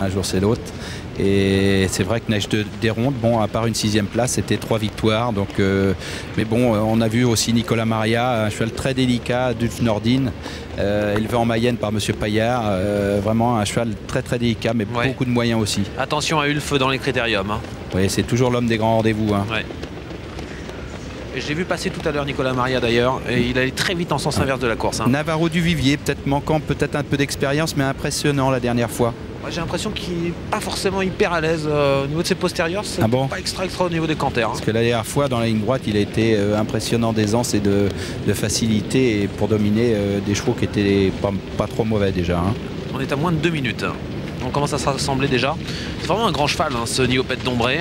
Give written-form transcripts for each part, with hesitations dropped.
Un jour c'est l'autre. Et c'est vrai que Neige des Rondes, bon, à part une 6e place, c'était 3 victoires. Donc, mais bon, on a vu aussi Nicolas Maria, un cheval très délicat, Dulf Nordine, élevé en Mayenne par Monsieur Paillard. Vraiment un cheval très très délicat, mais beaucoup de moyens aussi. Attention à Ulf dans les critériums. Hein. Oui, c'est toujours l'homme des grands rendez-vous. Hein. Ouais. J'ai vu passer tout à l'heure Nicolas Maria d'ailleurs, et il allait très vite en sens inverse de la course. Hein. Navarro du Vivier, peut-être manquant peut-être un peu d'expérience, mais impressionnant la dernière fois. J'ai l'impression qu'il n'est pas forcément hyper à l'aise au niveau de ses postérieurs. C'est pas extra au niveau des canters. Hein. Parce que la dernière fois, dans la ligne droite, il a été impressionnant d'aisance et de facilité pour dominer des chevaux qui étaient pas trop mauvais déjà. Hein. On est à moins de 2 minutes. On commence à se rassembler déjà. C'est vraiment un grand cheval, hein, ce Néopète d'Ombré.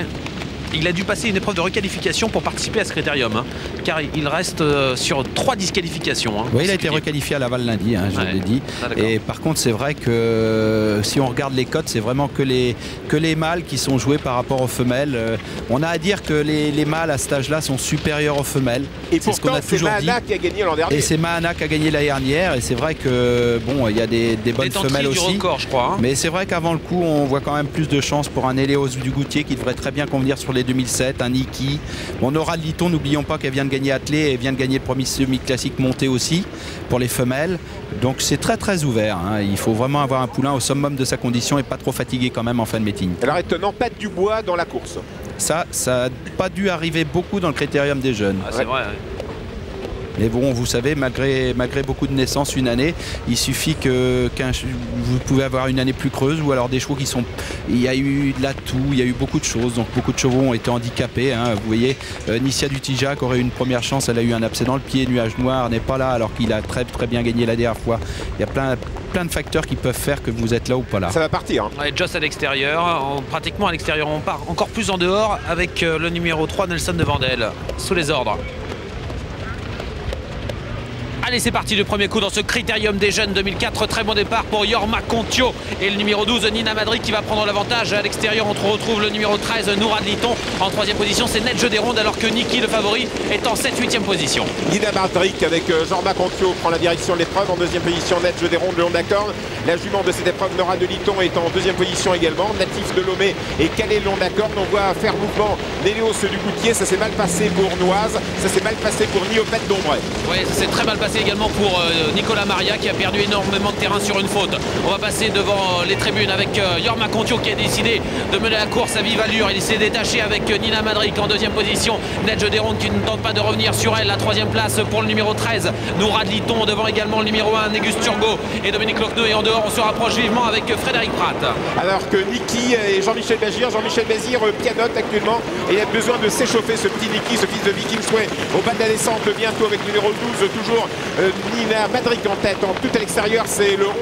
Il a dû passer une épreuve de requalification pour participer à ce critérium, hein, car il reste sur 3 disqualifications. Hein, oui, il a été requalifié à Laval lundi, hein, je l'ai dit. Et par contre, c'est vrai que si on regarde les cotes, c'est vraiment que les mâles qui sont joués par rapport aux femelles. On a à dire que les mâles à cet âge-là sont supérieurs aux femelles. Et pourtant, c'est Mahana qui a gagné l'an dernier. Et c'est Mahana qui a gagné l'année dernière. Et c'est vrai que bon, il y a des bonnes femelles aussi. Record, je crois, hein. Mais c'est vrai qu'avant le coup, on voit quand même plus de chances pour un Héléos du Goutier qui devrait très bien convenir sur les 2007, un Niki. Bon, Nora Liton, n'oublions pas qu'elle vient de gagner attelé et vient de gagner le premier semi-classique monté aussi pour les femelles. Donc c'est très très ouvert. Hein. Il faut vraiment avoir un poulain au summum de sa condition et pas trop fatigué quand même en fin de meeting. Alors étonnant, pas du bois dans la course. Ça n'a pas dû arriver beaucoup dans le critérium des jeunes. Ah, c'est vrai. Mais bon, vous savez, malgré beaucoup de naissances une année, il suffit vous pouvez avoir une année plus creuse ou alors des chevaux qui sont... Il y a eu de l'atout, il y a eu beaucoup de choses, donc beaucoup de chevaux ont été handicapés. Hein. Vous voyez, Nicia Dutijac aurait eu une première chance, elle a eu un abcès dans le pied, Nuage Noir n'est pas là alors qu'il a très très bien gagné la dernière fois. Il y a plein de facteurs qui peuvent faire que vous êtes là ou pas là. Ça va partir. Hein. Ouais, Joss à l'extérieur, pratiquement à l'extérieur, on part encore plus en dehors avec le numéro 3, Nelson de Vandel, sous les ordres. Allez, c'est parti, le premier coup dans ce critérium des jeunes 2004. Très bon départ pour Yorma Contio et le numéro 12, Nina Madrid, qui va prendre l'avantage. À l'extérieur, on retrouve le numéro 13, Nourad Liton. En 3e position, c'est Nedge des Rondes, alors que Niki, le favori, est en 7-8e position. Nina Madrid avec Yorma Contio prend la direction de l'épreuve. En 2e position, Nedge des Rondes, le long d'accord. La jument de cette épreuve, Nora de Liton, est en 2e position également. Natif de Lomé et Calais, le long d'accord. On voit faire mouvement Néléos du Goutier. Ça s'est mal passé pour Noise. Ça s'est mal passé pour Néopète d'Ombré. Oui, ça s'est très mal passé également pour Nicolas Maria, qui a perdu énormément de terrain sur une faute. On va passer devant les tribunes avec Yorma Contio, qui a décidé de mener la course à vive allure. Il s'est détaché avec Nina Madrid en 2e position. Nedge des Rondes qui ne tente pas de revenir sur elle. La 3e place pour le numéro 13, Nourad Liton, devant également le numéro 1, Négus Turgot et Dominique Lochneux. Et en dehors, on se rapproche vivement avec Frédéric Pratt. Alors que Niki et Jean-Michel Bazir pianote actuellement et il a besoin de s'échauffer, ce petit Niki, ce fils de Viking Sway, au bas de la descente bientôt avec le numéro 12, toujours Nina Madrid en tête. En tout à l'extérieur, c'est le 11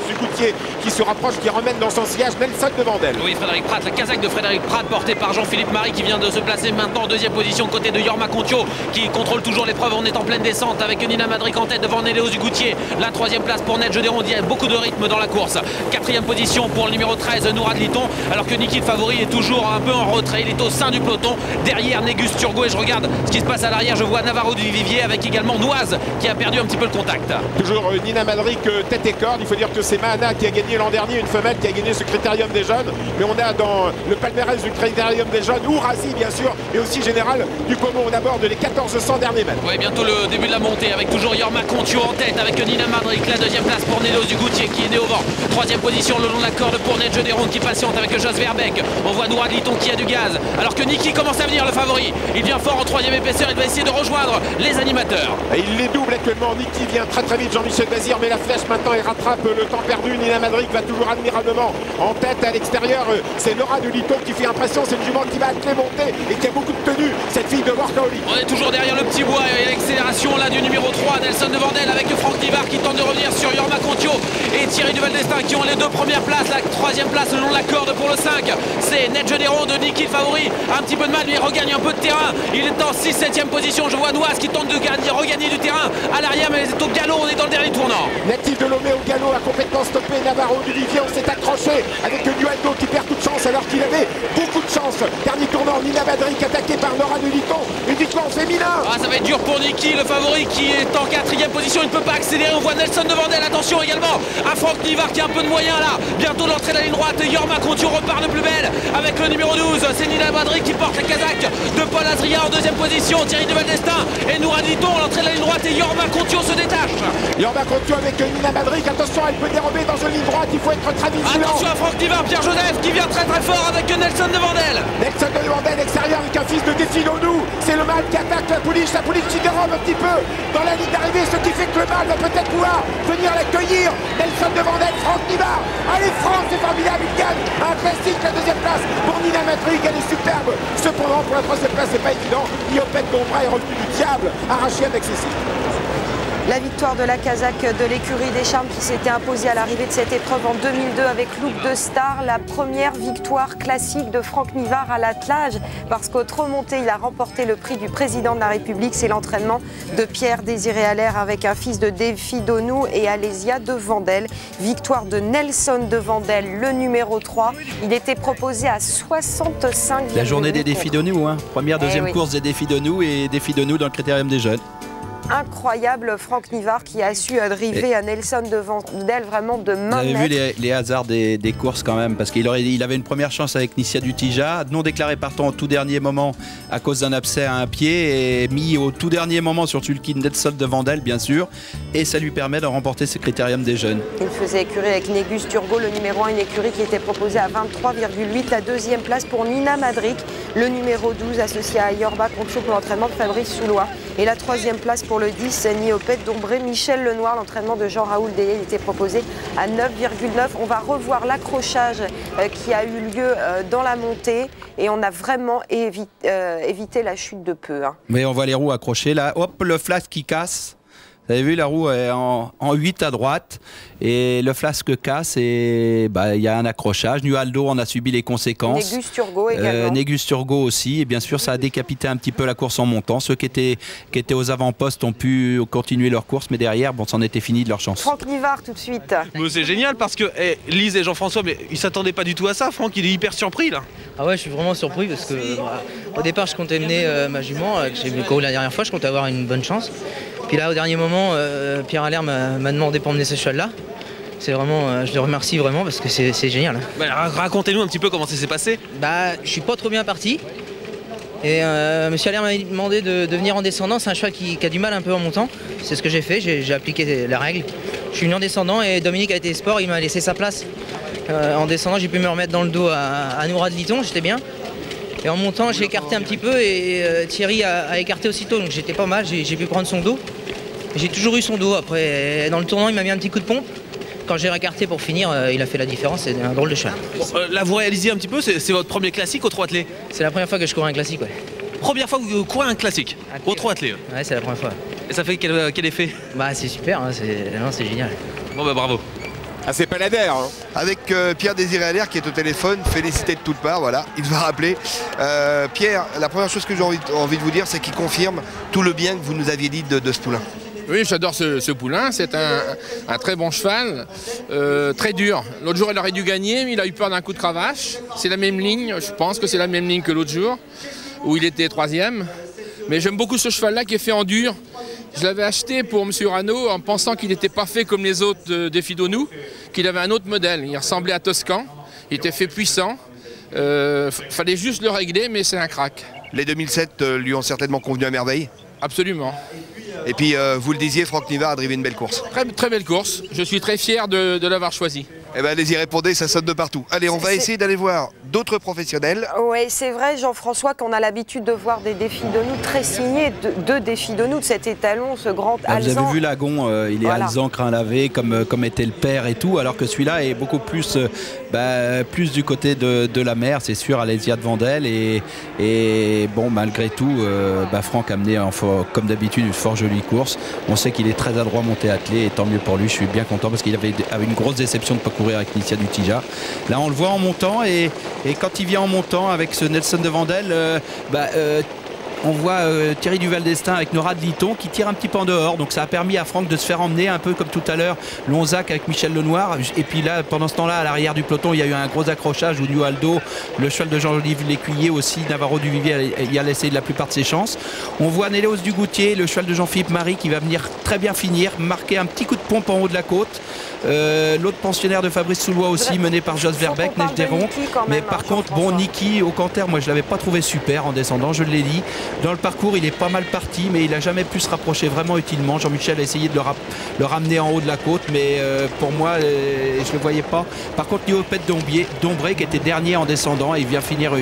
du Goutier qui se rapproche, qui remène dans son sillage Nelson de Vandel. Oui, Frédéric Pratt, la casaque de Frédéric Pratt portée par Jean-Philippe Marie, qui vient de se placer maintenant en 2e position côté de Yorma Contio, qui contrôle toujours l'épreuve. On est en pleine descente avec Nina Madrid en tête devant Néléos du Goutier. La 3e place pour Nedge des Rondes. Il y a beaucoup de rythme dans la course. 4e position pour le numéro 13, Nourad Liton, alors que Niki, le favori, est toujours un peu en retrait. Il est au sein du peloton derrière Négus Turgot, et je regarde ce qui se passe à l'arrière. Je vois Navarro du Vivier avec également Noise qui a perdu un petit peu le contact. Toujours Nina Madrid tête et corde. Il faut dire que c'est Mahana qui a gagné l'an dernier, une femelle qui a gagné ce critérium des jeunes. Mais on a dans le palmarès du critérium des jeunes Ourazi bien sûr, et aussi Général du Como. On aborde les 1400 derniers mètres. Oui, bientôt le début de la montée avec toujours Yorma Contio en tête avec Nina Madrid. La 2e place pour Néléos du Goutier qui est né au vent. 3e position le long de la corde pour Nedge des Rondes qui patiente avec Jos Verbeek. On voit Nourad Liton qui a du gaz, alors que Niki commence à venir, le favori. Il vient fort en 3e épaisseur. Il va essayer de rejoindre les animateurs. Et il les double actuellement. Niki vient très très vite. Jean-Michel Bazir met la flèche maintenant et rattrape le temps perdu. Nina Madrid va toujours admirablement en tête. À l'extérieur, c'est Nora de Liton qui fait impression. C'est une jument qui va atteler monter et qui a beaucoup de tenue, cette fille de Workaholic. On est toujours derrière le petit bois et l'accélération là du numéro 3, Nelson de Vandel, avec Franck Nivard qui tente de revenir sur Yorma Contio et Thierry Duval d'Estaing qui ont les 2 premières places. La 3e place le long de la corde pour le 5, c'est Nedge des Rondes, Niki le favori. Un petit peu de mal, lui regagne un peu de terrain. Il est en 6-7e position. Je vois Noise qui tente de regagner du terrain à l'arrière, mais c'est au galop. On est dans le dernier tournant. Natif de Lomé au galop a complètement stoppé Navarro du Vivier. On s'est accroché avec Dualdo qui perd toute chance alors qu'il avait beaucoup de chance. Dernier tournant maintenant. Nina Madric attaquée par Laura Duliton. Une victoire féminin. Ah, ça va être dur pour Niki, le favori qui est en 4e position. Il ne peut pas accélérer. On voit Nelson devant elle. Attention également à Franck Nivard qui a un peu de moyens là. Bientôt l'entrée de la ligne droite. Yorma Contiu repart de plus belle avec le numéro 12. C'est Nina Madric qui porte la casaque de Paul Azria en 2e position. Thierry Duval d'Estaing et Noura Diton. L'entrée de la ligne droite et Yorma Contiu se détache. Yorma Contiu avec Nina Madric. Attention, elle peut dérober dans une ligne droite. Il faut être très vigilant. Attention à Franck Nivard, Pierre Joseph qui vient très fort avec Nelson devant elle. Nelson devant elle, extérieur avec un fils de Défilonou. C'est le mâle qui attaque la pouliche qui dérobe un petit peu dans la ligne d'arrivée, ce qui fait que le mâle va peut-être pouvoir venir l'accueillir. Nelson devant elle, Franck Nivard. Allez France, c'est formidable, il gagne un classique, la 2e place pour Nina Madric, elle est superbe. Cependant pour la 3e place c'est pas évident. Iopette Dombra est revenu du diable, arraché avec Cécile. La victoire de la Kazakh de l'écurie des Charmes qui s'était imposée à l'arrivée de cette épreuve en 2002 avec Look de Star. La première victoire classique de Franck Nivard à l'attelage parce qu'autre remontée, il a remporté le prix du président de la République. C'est l'entraînement de Pierre Désiré Allaire avec un fils de Défi Donou et Alésia de Vandel. Victoire de Nelson de Vandel, le numéro 3. Il était proposé à 65. La journée des Défis Donou, hein. Première, deuxième course des Défis Donou et Défis Donou dans le critérium des jeunes. Incroyable Franck Nivard qui a su driver à Nelson devant d'elle vraiment de main. Vous avez vu les hasards des courses quand même parce qu'il avait une première chance avec Nissia Dutija, non déclaré partant au tout dernier moment à cause d'un abcès à un pied et mis au tout dernier moment sur Tulkin Nelson devant d'elle bien sûr et ça lui permet de remporter ce critérium des jeunes. Il faisait écurie avec Négus Turgot, le numéro 1, une écurie qui était proposée à 23,8. La 2e place pour Nina Madric, le numéro 12 associé à Yorba Concho pour l'entraînement de Fabrice Soulois. Et la 3e place pour le 10, Niopette Dombré, Michel Lenoir, l'entraînement de Jean-Raoul Deyé, il était proposé à 9,9. On va revoir l'accrochage qui a eu lieu dans la montée et on a vraiment évité la chute de peu. Hein. Mais on voit les roues accrochées là, hop, le flasque qui casse. Vous avez vu, la roue est en 8 à droite et le flasque casse et il y a un accrochage. Nualdo en a subi les conséquences. Négus Turgot également. Négus Turgot aussi. Et bien sûr, ça a décapité un petit peu la course en montant. Ceux qui étaient aux avant-postes ont pu continuer leur course, mais derrière, c'en était fini de leur chance. Franck Nivard tout de suite. C'est génial parce que Lise et Jean-François, mais ils s'attendaient pas du tout à ça. Franck, il est hyper surpris là. Ah ouais, je suis vraiment surpris parce que au départ, je comptais mener ma jument que j'ai vu la dernière fois. Je comptais avoir une bonne chance. Puis là, au dernier moment, Pierre Allaire m'a demandé pour emmener ce cheval-là. C'est vraiment, je le remercie vraiment parce que c'est génial. Racontez-nous un petit peu comment ça s'est passé. Je suis pas trop bien parti. Et monsieur Allaire m'a demandé de venir en descendant. C'est un cheval qui a du mal un peu en montant. C'est ce que j'ai fait, j'ai appliqué la règle. Je suis venu en descendant et Dominique a été sport, il m'a laissé sa place. En descendant, j'ai pu me remettre dans le dos à Noura de Liton, j'étais bien. Et en montant, j'ai écarté un petit peu et Thierry a écarté aussitôt, donc j'étais pas mal, j'ai pu prendre son dos. J'ai toujours eu son dos. Après, dans le tournant, il m'a mis un petit coup de pompe. Quand j'ai récarté pour finir, il a fait la différence. C'est un drôle de cheval. Là, vous réalisez un petit peu, c'est votre premier classique au trot attelé? C'est la première fois que je cours un classique, ouais. Première fois que vous courez un classique au trot attelé? Ouais, c'est la première fois. Et ça fait quel effet? C'est super, hein, c'est génial. Bon, bravo. Ah, c'est pas l'adhère. Hein. Avec Pierre Désiré Allaire qui est au téléphone, félicité de toutes parts, voilà, il va rappeler. Pierre, la première chose que j'ai envie de vous dire, c'est qu'il confirme tout le bien que vous nous aviez dit de ce poulain. Oui, j'adore ce poulain, c'est un très bon cheval, très dur. L'autre jour, il aurait dû gagner, mais il a eu peur d'un coup de cravache. C'est la même ligne, je pense que c'est la même ligne que l'autre jour, où il était 3e. Mais j'aime beaucoup ce cheval-là qui est fait en dur. Je l'avais acheté pour M. Rano en pensant qu'il n'était pas fait comme les autres Défi Donou, qu'il avait un autre modèle. Il ressemblait à Toscan, il était fait puissant. Fallait juste le régler, mais c'est un crack. Les 2007 lui ont certainement convenu à merveille. Absolument. Et puis, vous le disiez, Franck Nivard a drivé une belle course. Très belle course. Je suis très fier de l'avoir choisi. Eh bien, allez-y, répondez, ça sonne de partout. Allez, on va essayer d'aller voir d'autres professionnels. Oui, c'est vrai, Jean-François, qu'on a l'habitude de voir des Défis Donou très signés, deux Défis Donou de cet étalon, ce grand Alezan. Vous avez vu Lagon, il est Alezan, crin lavé, comme était le père et tout, alors que celui-là est beaucoup plus, plus du côté de la mer, c'est sûr, Alésia de Vandel. Et bon, malgré tout, Franck a mené, comme d'habitude, une fort jolie course. On sait qu'il est très adroit monté attelé, et tant mieux pour lui, je suis bien content parce qu'il avait une grosse déception de ne pas courir avec Nissia Dutija. Là, on le voit en montant et quand il vient en montant avec ce Nelson de Vandel, on voit Thierry Duval d'Estaing avec Nora de Liton qui tire un petit peu en dehors. Donc ça a permis à Franck de se faire emmener un peu comme tout à l'heure Lonzac avec Michel Lenoir. Et puis là, pendant ce temps-là, à l'arrière du peloton, il y a eu un gros accrochage où Aldo, le cheval de Jean-Olive Lécuyer aussi, Navarro du Vivier, il a laissé la plupart de ses chances. On voit Néléos du Goutier, le cheval de Jean-Philippe Marie qui va venir très bien finir, marquer un petit coup de pompe en haut de la côte. L'autre pensionnaire de Fabrice Soulois aussi, mené par Jos Verbeek, Neige Déron. Mais par contre, bon, Niki au Canter, moi je l'avais pas trouvé super en descendant, je l'ai dit. Dans le parcours, il est pas mal parti, mais il a jamais pu se rapprocher vraiment utilement. Jean-Michel a essayé de le ramener en haut de la côte, mais pour moi, je le voyais pas. Par contre, Niopet Dombré, qui était dernier en descendant, et il vient finir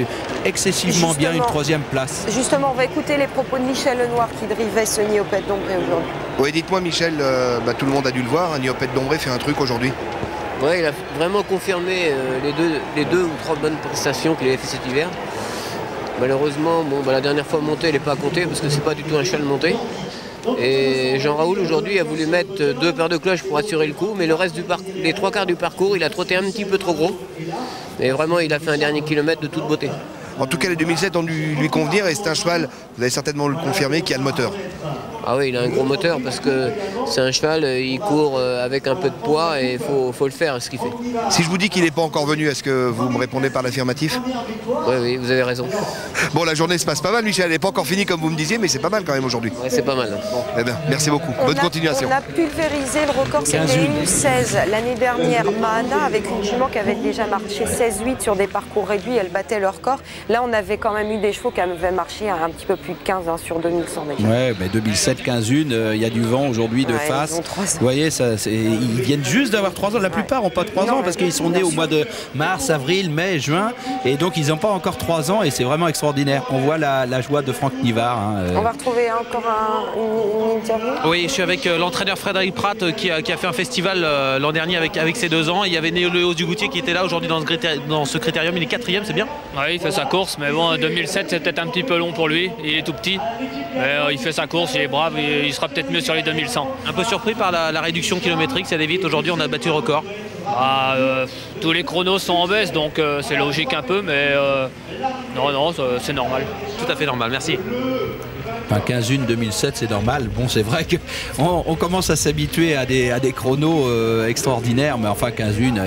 excessivement bien, une 3e place. Justement, on va écouter les propos de Michel Lenoir qui drivait ce Niopet Dombré aujourd'hui. Oui, dites-moi Michel, tout le monde a dû le voir, Niopet Dombré fait un truc aujourd'hui. Ouais, il a vraiment confirmé les deux ou 3 bonnes prestations qu'il avait fait cet hiver. Malheureusement, la dernière fois monté, il n'est pas compté parce que c'est pas du tout un cheval monté. Et Jean-Raoul aujourd'hui a voulu mettre 2 paires de cloches pour assurer le coup, mais le reste les 3 quarts du parcours, il a trotté un petit peu trop gros. Mais vraiment, il a fait un dernier kilomètre de toute beauté. En tout cas, les 2007 ont dû lui convenir et c'est un cheval, vous allez certainement le confirmer, qui a le moteur. Ah oui, il a un gros moteur parce que c'est un cheval, il court avec un peu de poids et il faut le faire, ce qu'il fait. Si je vous dis qu'il n'est pas encore venu, est-ce que vous me répondez par l'affirmatif? Oui, vous avez raison. Bon, la journée se passe pas mal, Michel, elle n'est pas encore finie comme vous me disiez, mais c'est pas mal quand même aujourd'hui. Oui, c'est pas mal. Bon. Eh bien, merci beaucoup. Bonne continuation. On a pulvérisé le record, c'était une 16 l'année dernière. Mahana avec une jument qui avait déjà marché 16-8 sur des parcours réduits, elle battait le record. Là, on avait quand même eu des chevaux qui avaient marché un petit peu plus de 15 sur 2100 déjà. Ouais, mais 2007, 15-1, il y a du vent aujourd'hui de face. Vous voyez, ils viennent juste d'avoir 3 ans. La plupart n'ont pas 3 ans parce qu'ils sont nés au mois de mars, avril, mai, juin. Et donc, ils n'ont pas encore 3 ans et c'est vraiment extraordinaire. On voit la joie de Franck Nivard. On va retrouver encore une interview. Oui, je suis avec l'entraîneur Frédéric Pratt qui a fait un festival l'an dernier avec ses 2 ans. Il y avait Néléos du Goutier qui était là aujourd'hui dans ce critérium. Il est 4e, c'est bien? Oui, il fait sa course, mais bon, 2007 c'est peut-être un petit peu long pour lui. Il est tout petit, mais il fait sa course, il est brave et il sera peut-être mieux sur les 2100. Un peu surpris par la réduction kilométrique, ça allait vite. Aujourd'hui, on a battu le record. Tous les chronos sont en baisse, donc c'est logique un peu, mais non, c'est normal. Tout à fait normal, merci. Enfin, 15-1 2007, c'est normal. Bon, c'est vrai qu'on commence à s'habituer à des chronos extraordinaires, mais enfin 15-1.